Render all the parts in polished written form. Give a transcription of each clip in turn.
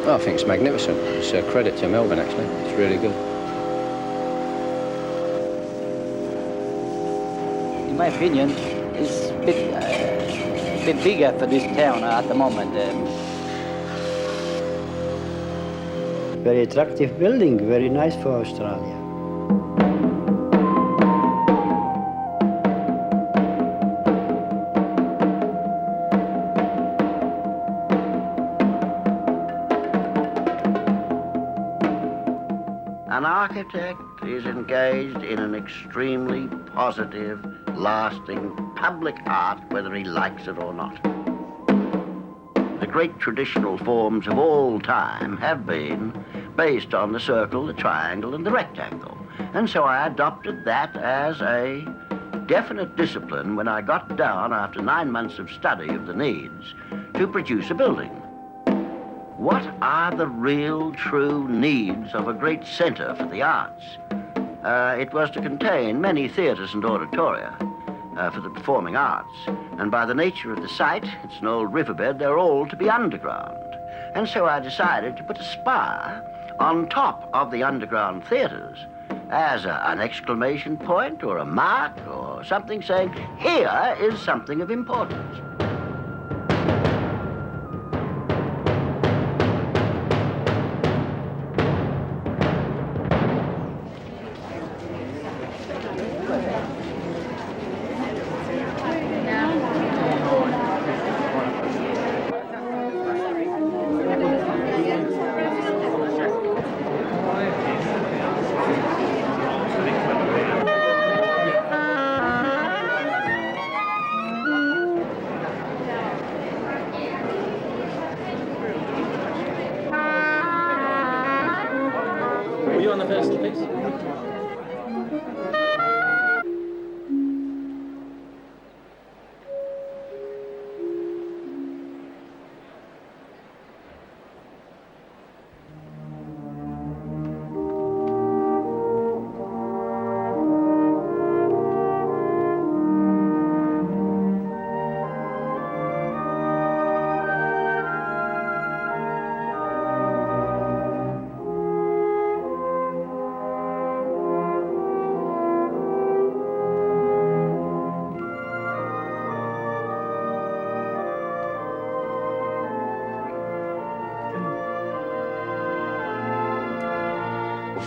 I think it's magnificent. It's a credit to Melbourne, actually. It's really good. In my opinion, it's a bit bigger for this town at the moment. Very attractive building, very nice for Australia. An architect is engaged in an extremely positive, lasting public art, whether he likes it or not. The great traditional forms of all time have been based on the circle, the triangle, and the rectangle. And so I adopted that as a definite discipline when I got down, after 9 months of study of the needs, to produce a building. What are the real, true needs of a great centre for the arts? It was to contain many theatres and auditoria for the performing arts. And by the nature of the site, it's an old riverbed, they're all to be underground. And so I decided to put a spire on top of the underground theatres as an exclamation point or a mark or something saying, here is something of importance.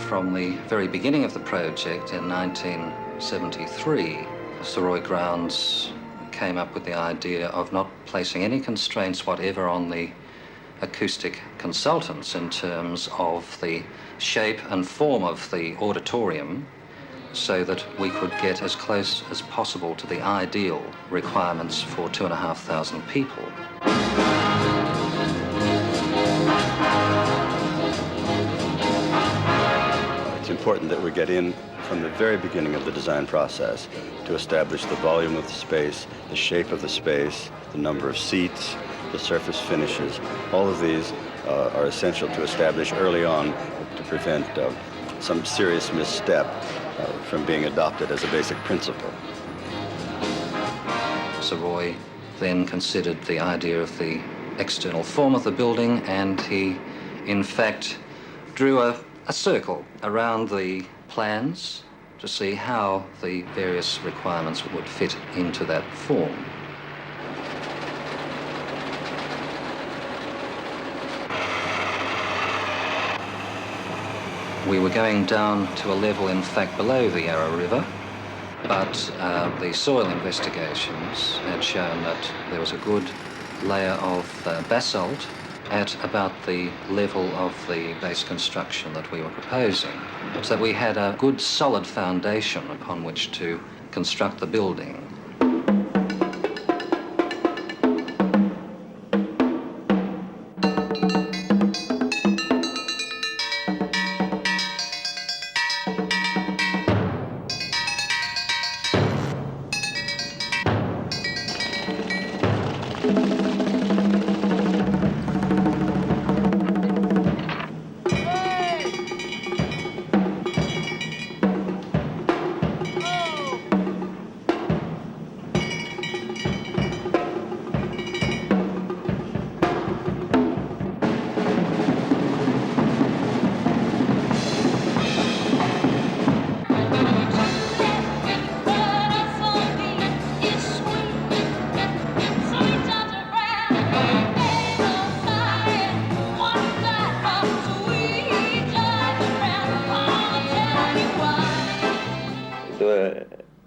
From the very beginning of the project in 1973, Sir Grounds came up with the idea of not placing any constraints whatever on the acoustic consultants in terms of the shape and form of the auditorium, so that we could get as close as possible to the ideal requirements for 2,500 people. It's important that we get in from the very beginning of the design process to establish the volume of the space, the shape of the space, the number of seats, the surface finishes. All of these are essential to establish early on to prevent some serious misstep from being adopted as a basic principle. Sir Roy then considered the idea of the external form of the building, and he, in fact, drew a circle around the plans to see how the various requirements would fit into that form. We were going down to a level, in fact, below the Yarra River, but the soil investigations had shown that there was a good layer of basalt at about the level of the base construction that we were proposing, so that we had a good solid foundation upon which to construct the building.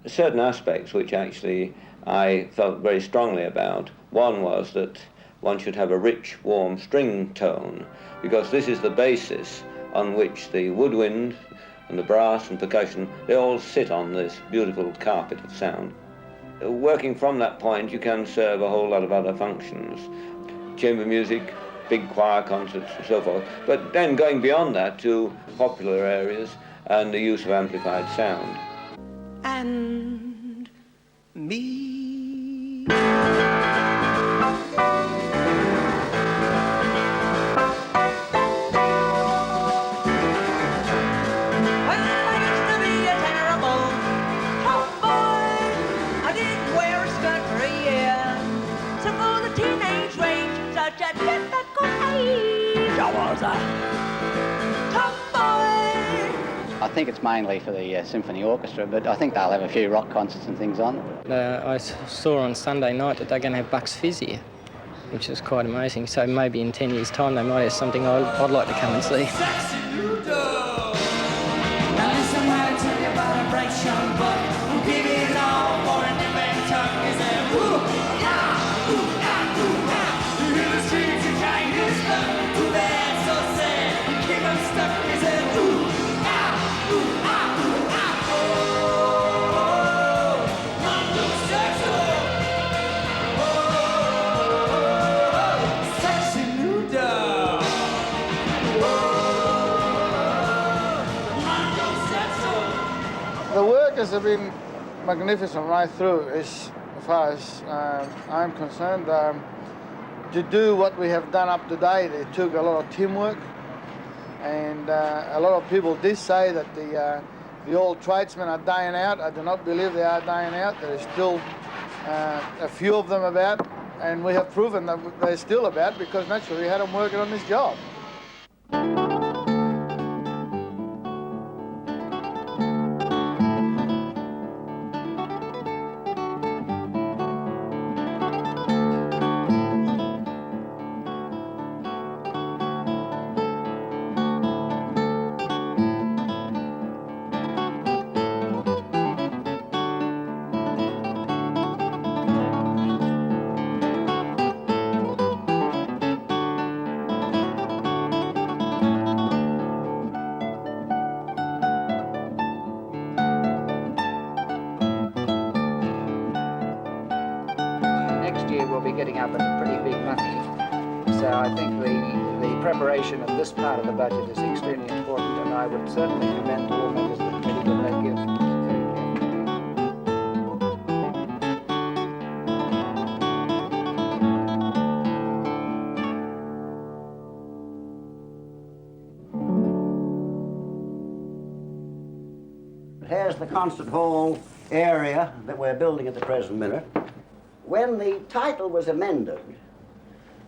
certain aspects which actually I felt very strongly about. One was that one should have a rich, warm string tone, because this is the basis on which the woodwind and the brass and percussion, they all sit on this beautiful carpet of sound. Working from that point, you can serve a whole lot of other functions. Chamber music, big choir concerts and so forth, but then going beyond that to popular areas and the use of amplified sound. And me. I think it's mainly for the symphony orchestra, but I think they'll have a few rock concerts and things on. I saw on Sunday night that they're going to have Bucks Fizz here, which is quite amazing. So maybe in 10 years' time they might have something I'd like to come and see. The workers have been magnificent right through, as far as I'm concerned. To do what we have done up to date, it took a lot of teamwork, and a lot of people did say that the old tradesmen are dying out. I do not believe they are dying out. There is still a few of them about, and we have proven that they're still about because naturally we had them working on this job. Getting up at pretty big money. So I think the preparation of this part of the budget is extremely important, and I would certainly commend to all members of the committee that they give. Here's the concert hall area that we're building at the present minute. When the title was amended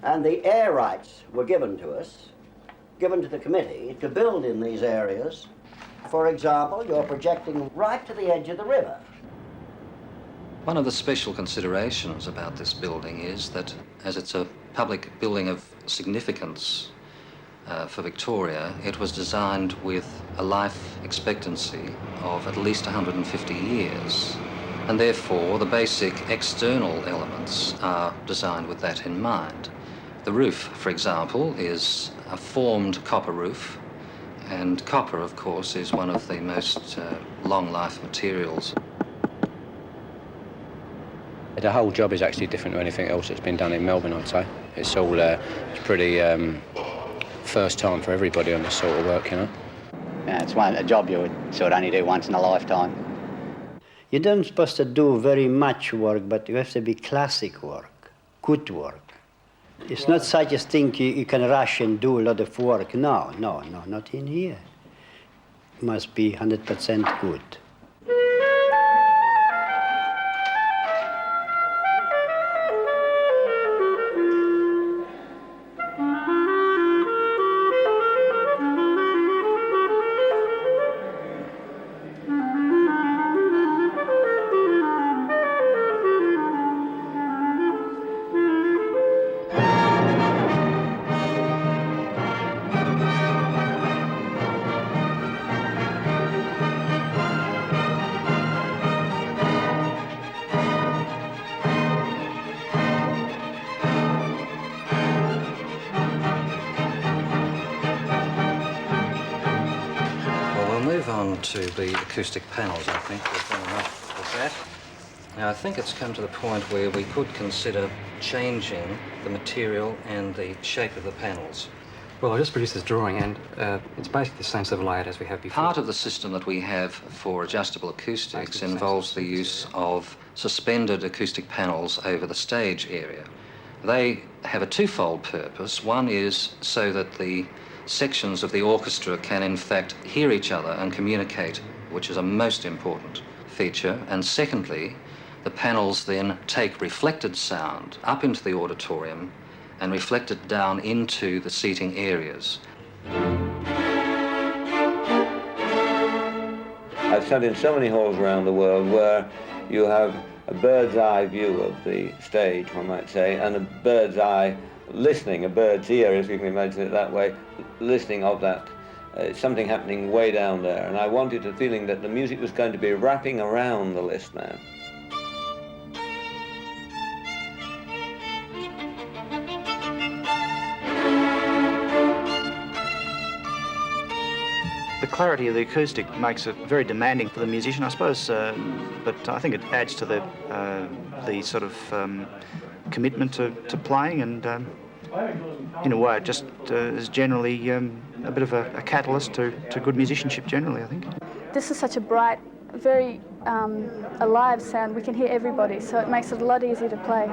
and the air rights were given to us, given to the committee to build in these areas, for example, you're projecting right to the edge of the river. One of the special considerations about this building is that, as it's a public building of significance for Victoria, it was designed with a life expectancy of at least 150 years. And therefore, the basic external elements are designed with that in mind. The roof, for example, is a formed copper roof, and copper, of course, is one of the most long-life materials. The whole job is actually different to anything else that's been done in Melbourne, I'd say. It's all it's pretty first time for everybody on this sort of work, you know. Yeah, it's a job you would sort of only do once in a lifetime. You don't supposed to do very much work, but you have to be classic work, good work. It's not such a thing you can rush and do a lot of work. No, not in here. It must be 100% good. on to the acoustic panels, I think. We've done enough with that. Now, I think it's come to the point where we could consider changing the material and the shape of the panels. Well, I just produced this drawing, and it's basically the same sort of layout as we have before. Part of the system that we have for adjustable acoustics involves the use of suspended acoustic panels over the stage area. They have a twofold purpose. One is so that the sections of the orchestra can in fact hear each other and communicate, which is a most important feature. And secondly, the panels then take reflected sound up into the auditorium and reflect it down into the seating areas. I've sat in so many halls around the world where you have a bird's eye view of the stage, one might say, and a bird's eye listening, a bird's ear, if you can imagine it that way, listening of that. Something happening way down there. And I wanted a feeling that the music was going to be wrapping around the listener. The clarity of the acoustic makes it very demanding for the musician, I suppose, but I think it adds to the sort of commitment to playing, and in a way it just is generally a bit of a catalyst to good musicianship generally, I think. This is such a bright, very alive sound. We can hear everybody, so it makes it a lot easier to play.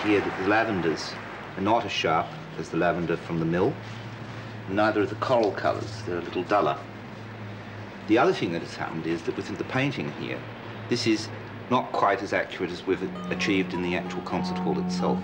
Here that the lavenders are not as sharp as the lavender from the mill. Neither are the coral colours, they're a little duller. The other thing that has happened is that within the painting here, this is not quite as accurate as we've achieved in the actual concert hall itself.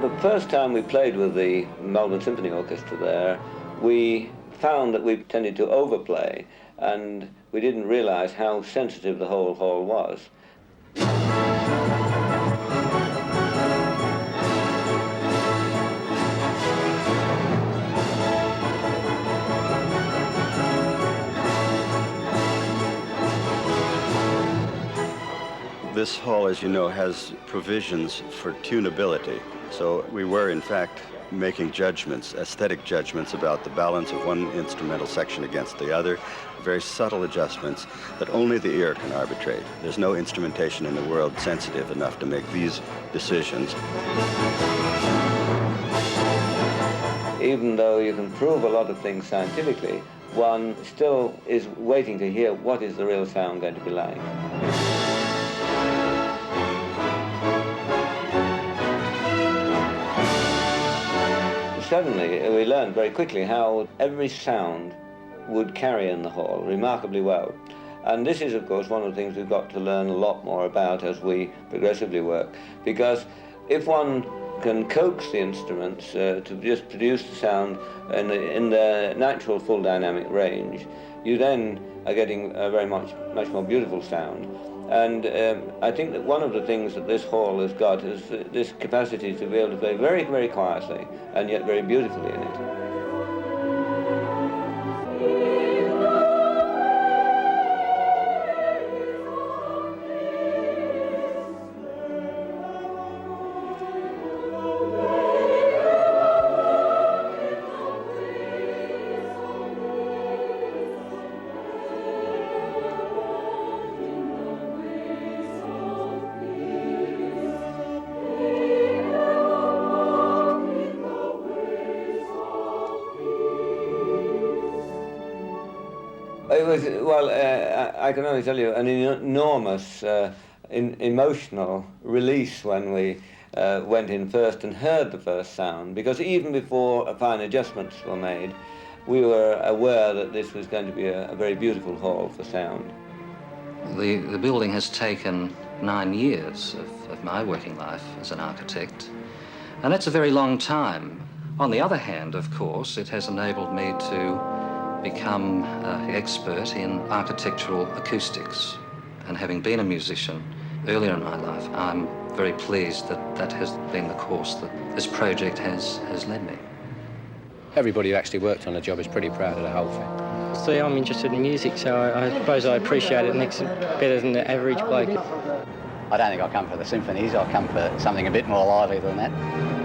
The first time we played with the Melbourne Symphony Orchestra there, we found that we tended to overplay, and we didn't realize how sensitive the whole hall was. This hall, as you know, has provisions for tunability. So we were, in fact, making judgments, aesthetic judgments about the balance of one instrumental section against the other, very subtle adjustments that only the ear can arbitrate. There's no instrumentation in the world sensitive enough to make these decisions. Even though you can prove a lot of things scientifically, one still is waiting to hear what is the real sound going to be like. Suddenly, we learned very quickly how every sound would carry in the hall remarkably well. And this is, of course, one of the things we've got to learn a lot more about as we progressively work, because if one can coax the instruments to just produce the sound in the natural full dynamic range, you then are getting a much more beautiful sound. And I think that one of the things that this hall has got is this capacity to be able to play very, very quietly and yet very beautifully in it. It was, well, I can only tell you, an enormous emotional release when we went in first and heard the first sound, because even before fine adjustments were made, we were aware that this was going to be a very beautiful hall for sound. The building has taken 9 years of my working life as an architect, and that's a very long time. On the other hand, of course, it has enabled me to become an expert in architectural acoustics. And having been a musician earlier in my life, I'm very pleased that that has been the course that this project has led me. Everybody who actually worked on the job is pretty proud of the whole thing. See, I'm interested in music, so I suppose I appreciate it next better than the average bloke. I don't think I'll come for the symphonies, I'll come for something a bit more lively than that.